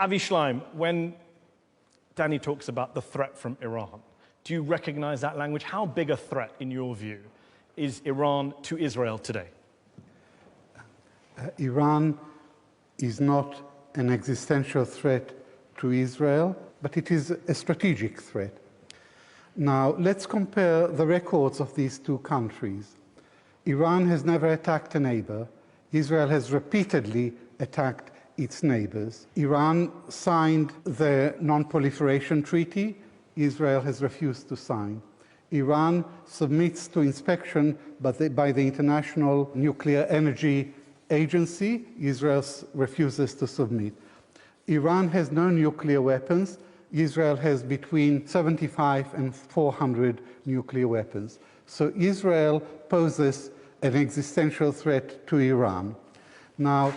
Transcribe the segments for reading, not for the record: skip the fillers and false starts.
Avi Shlaim, when Danny talks about the threat from Iran, do you recognize that language? How big a threat, in your view, is Iran to Israel today? Iran is not an existential threat to Israel, but it is a strategic threat. Now, let's compare the records of these two countries. Iran has never attacked a neighbor. Israel has repeatedly attacked its neighbors. Iran signed the Non-Proliferation Treaty. Israel has refused to sign. Iran submits to inspection by the International Nuclear Energy Agency. Israel refuses to submit. Iran has no nuclear weapons. Israel has between 75 and 400 nuclear weapons. So Israel poses an existential threat to Iran. Now,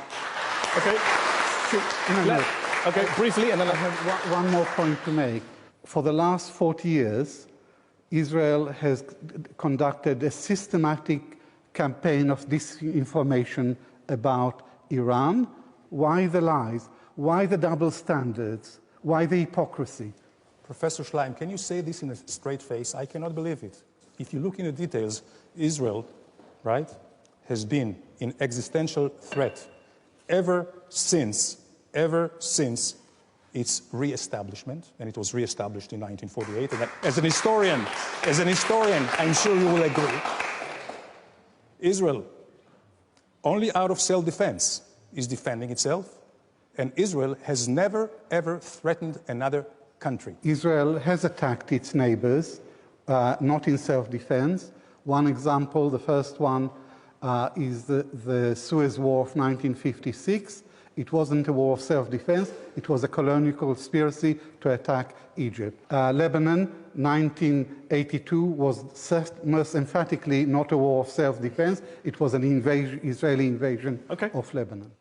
briefly, and then I have one more point to make. For the last 40 years, Israel has conducted a systematic campaign of disinformation about Iran. Why the lies? Why the double standards? Why the hypocrisy? Professor Shlaim, can you say this in a straight face? I cannot believe it. If you look into details, Israel, right, has been in existential threat ever since its re-establishment, and it was re-established in 1948. And as an historian, I'm sure you will agree. Israel, only out of self-defense, is defending itself, and Israel has never, ever threatened another country. Israel has attacked its neighbors, not in self-defense. One example, the first one, is the Suez War of 1956. It wasn't a war of self-defense, it was a colonial conspiracy to attack Egypt. Lebanon, 1982, was most emphatically not a war of self-defense, it was an Israeli invasion of Lebanon.